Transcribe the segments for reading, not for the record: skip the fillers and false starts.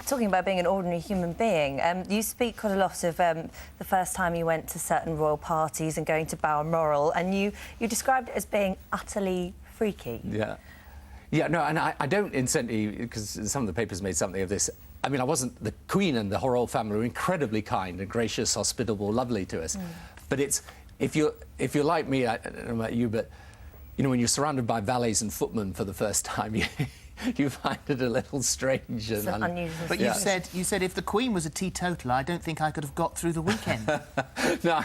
Talking about being an ordinary human being, you speak quite a lot of the first time you went to certain royal parties and going to Balmoral, and you described it as being utterly freaky. Yeah. Yeah, no, and I don't instantly, because some of the papers made something of this. I mean, I wasn't... The Queen and the royal family were incredibly kind and gracious, hospitable, lovely to us. But it's... If you're like me, I don't know about you, but, you know, when you're surrounded by valets and footmen for the first time, you find it a little strange and unusual. But you said if the Queen was a teetotaler, I don't think I could have got through the weekend. No,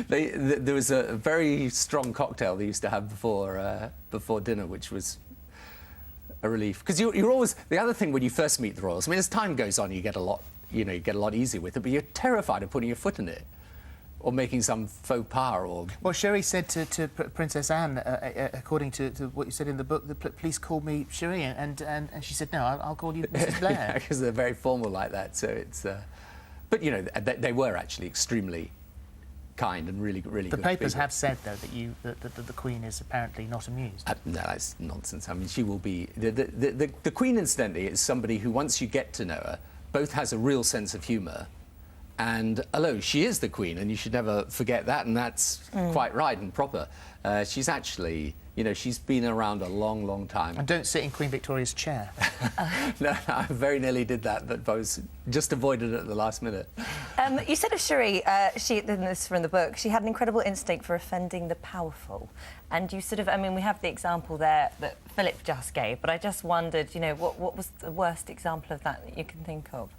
there was a very strong cocktail they used to have before dinner, which was a relief. Because you're always... The other thing when you first meet the royals, I mean, as time goes on, you get a lot easier with it, but you're terrified of putting your foot in it or making some faux pas or... Well, Sherry said to Princess Anne, according to what you said in the book, please call me Sherry, and she said, no, I'll call you Mrs. Blair. Yeah, because they're very formal like that, so it's... But, you know, they were actually extremely kind and really good. The papers have said, though, that the Queen is apparently not amused. No, that's nonsense. I mean, she will be... The Queen, incidentally, is somebody who, once you get to know her, both has a real sense of humour, and although she is the Queen, and you should never forget that, and that's quite right and proper, she's actually, you know, she's been around a long, long time. And don't sit in Queen Victoria's chair. No, I very nearly did that, but I was just avoided it at the last minute. You said of Sherry, and this is from the book, she had an incredible instinct for offending the powerful. And you sort of, I mean, we have the example there that Philip just gave, but I just wondered, you know, what was the worst example of that you can think of?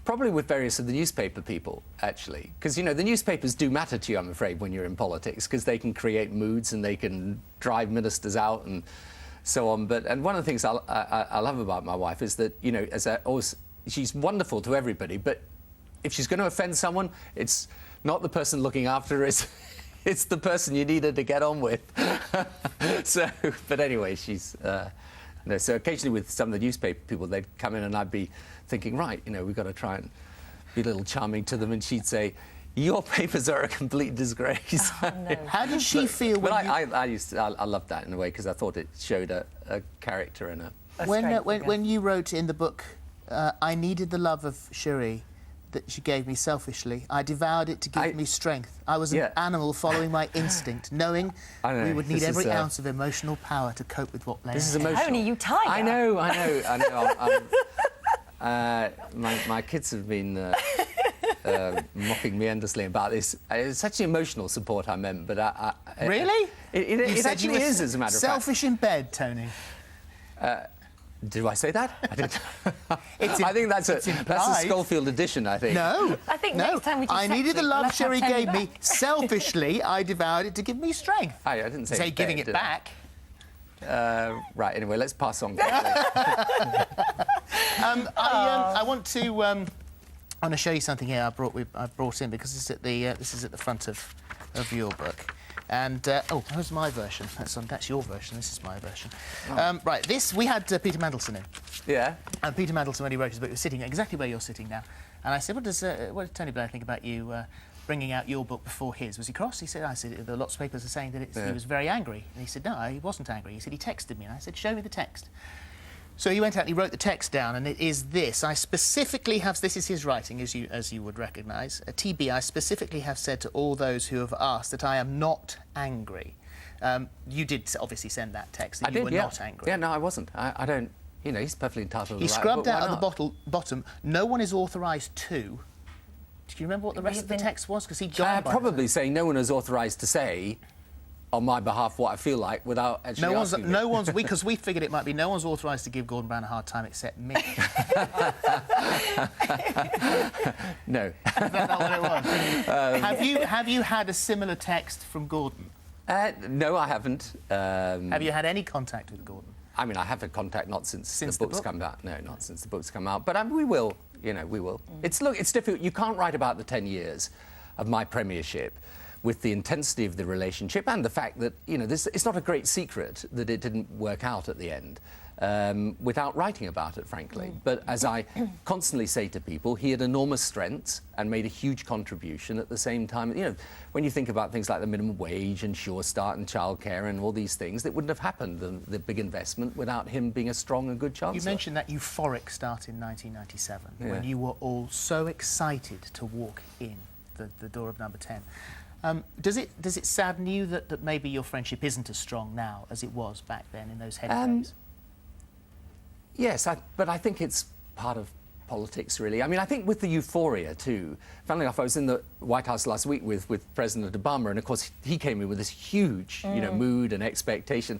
Probably with various of the newspaper people, actually. Because, you know, the newspapers do matter to you, I'm afraid, when you're in politics, because they can create moods and they can drive ministers out and so on. And one of the things I love about my wife is that, you know, she's wonderful to everybody, but if she's going to offend someone, it's not the person looking after her, it's the person you need her to get on with. But anyway, she's... No, so occasionally with some of the newspaper people, they'd come in and I'd be thinking, right, you know, we've got to try and be a little charming to them, and she'd say, your papers are a complete disgrace. Oh, no. How did she feel when I loved that in a way, because I thought it showed a character and when you wrote in the book, I needed the love of Sherry that she gave me selfishly. I devoured it to give me strength. I was an animal following my instinct, knowing we would need every ounce of emotional power to cope with what lay ahead. This is emotional. Tony, you tiger. I know. My kids have been mocking me endlessly about this. It's actually emotional support I meant, but Really? It actually is, as a matter of fact. Selfish in bed, Tony. Do I say that? I didn't. I think that's a Schofield edition, I think. No. I think next time we do I needed the love Sherry gave me. Selfishly, I devoured it to give me strength. I didn't say giving it back. Right, anyway, let's pass on. I want to show you something here I brought in, because this is at the front of your book. And, oh, here's my version. That's your version. This is my version. Oh. Right, we had Peter Mandelson in. Yeah. And Peter Mandelson, when he wrote his book, was sitting exactly where you're sitting now. And I said, what does Tony Blair think about you bringing out your book before his? Was he cross? He said, there are lots of papers are saying that he was very angry. And he said, no, he wasn't angry. He said, he texted me. And I said, show me the text. So he went out and he wrote the text down, and it is this. I specifically have... This is his writing, as you would recognise. TB, I specifically have said to all those who have asked that I am not angry. You did obviously send that text that you were not angry. Yeah, no, I wasn't. I don't... You know, he's perfectly entitled to He scrubbed out at the bottom, no one is authorised to... Do you remember what the rest of the text was? Because he'd gone by probably saying no one is authorised to say on my behalf what I feel like without actually asking me. Because we figured it might be no one's authorised to give Gordon Brown a hard time except me. No. Is that not what it was? Have you had a similar text from Gordon? No, I haven't. Have you had any contact with Gordon? I mean, I have had contact not since the book's come out. No, not since the book's come out. But we will, you know, we will. It's difficult. You can't write about the 10 years of my premiership with the intensity of the relationship and the fact that, you know, it's not a great secret that it didn't work out at the end. without writing about it, frankly. But as I constantly say to people, he had enormous strengths and made a huge contribution at the same time. You know, when you think about things like the minimum wage and Sure Start and childcare and all these things, that wouldn't have happened, the big investment, without him being a strong and good chancellor. You mentioned that euphoric start in 1997, when you were all so excited to walk in the door of Number 10. Does it sadden you that maybe your friendship isn't as strong now as it was back then in those heady days? Yes, but I think it's part of politics, really. I mean, I think with the euphoria, too. Funnily enough, I was in the White House last week with President Obama, and, of course, he came in with this huge, you know, mood and expectation.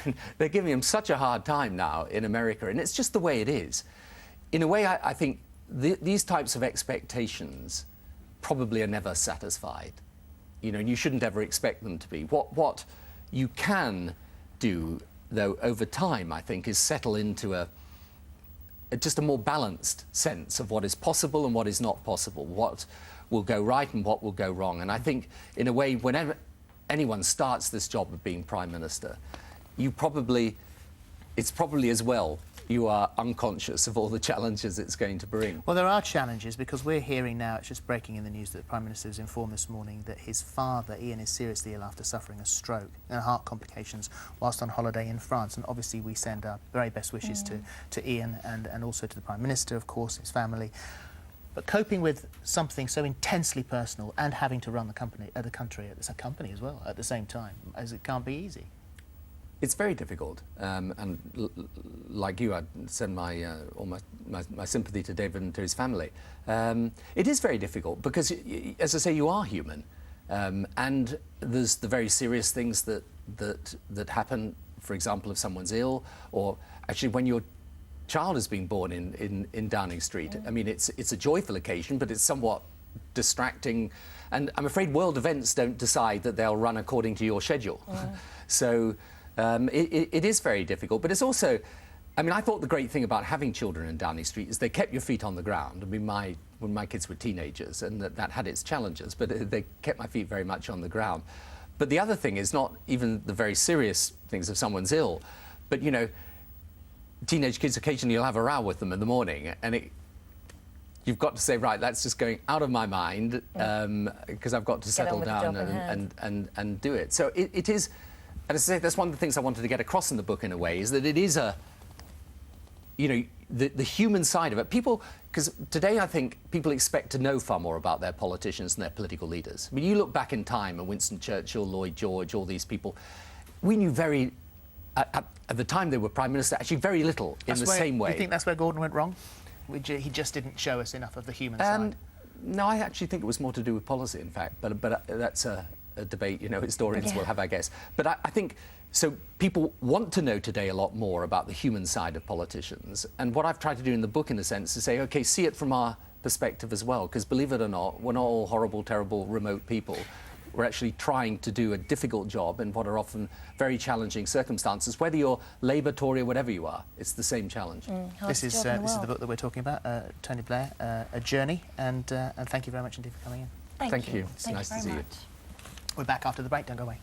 And they're giving him such a hard time now in America, and it's just the way it is. In a way, I think these types of expectations probably are never satisfied. You know, and you shouldn't ever expect them to be. What you can do, though, over time, I think, is settle into just a more balanced sense of what is possible and what is not possible, what will go right and what will go wrong. And I think, in a way, whenever anyone starts this job of being Prime Minister, it's probably as well you are unconscious of all the challenges it's going to bring. Well, there are challenges, because we're hearing now, it's just breaking in the news, that the Prime Minister was informed this morning that his father, Ian, is seriously ill after suffering a stroke and heart complications whilst on holiday in France. And obviously we send our very best wishes to Ian and also to the Prime Minister, of course, his family. But coping with something so intensely personal and having to run the country as a company as well at the same time, as it can't be easy. It's very difficult, and like you, I'd send my sympathy to David and to his family. It is very difficult because, as I say, you are human, and there's the very serious things that happen. For example, if someone's ill, or actually when your child is being born in Downing Street. I mean, it's a joyful occasion, but it's somewhat distracting, and I'm afraid world events don't decide that they'll run according to your schedule. So. It is very difficult, but it's also, I mean, I thought the great thing about having children in Downing Street is they kept your feet on the ground. I mean, when my kids were teenagers, and that had its challenges, but they kept my feet very much on the ground. But the other thing is not even the very serious things if someone's ill, but, you know, teenage kids, occasionally you'll have a row with them in the morning, and you've got to say, right, that's just going out of my mind, because I've got to settle down and do it. So it is. And as I say, that's one of the things I wanted to get across in the book, in a way, is that it is you know, the human side of it. People, because today I think people expect to know far more about their politicians and their political leaders. I mean, you look back in time, and Winston Churchill, Lloyd George, all these people, we knew at the time they were Prime Minister, actually very little in the same way. Do you think that's where Gordon went wrong? He just didn't show us enough of the human side? No, I actually think it was more to do with policy, in fact, but that's a debate, you know, historians will have, I guess. But I think, so people want to know today a lot more about the human side of politicians. And what I've tried to do in the book, in a sense, is say, OK, see it from our perspective as well, because believe it or not, we're not all horrible, terrible, remote people. We're actually trying to do a difficult job in what are often very challenging circumstances. Whether you're Labour, Tory, or whatever you are, it's the same challenge. This is the book that we're talking about, Tony Blair, A Journey, and thank you very much indeed for coming in. Thank you. It's nice to see you. We're back after the break, don't go away.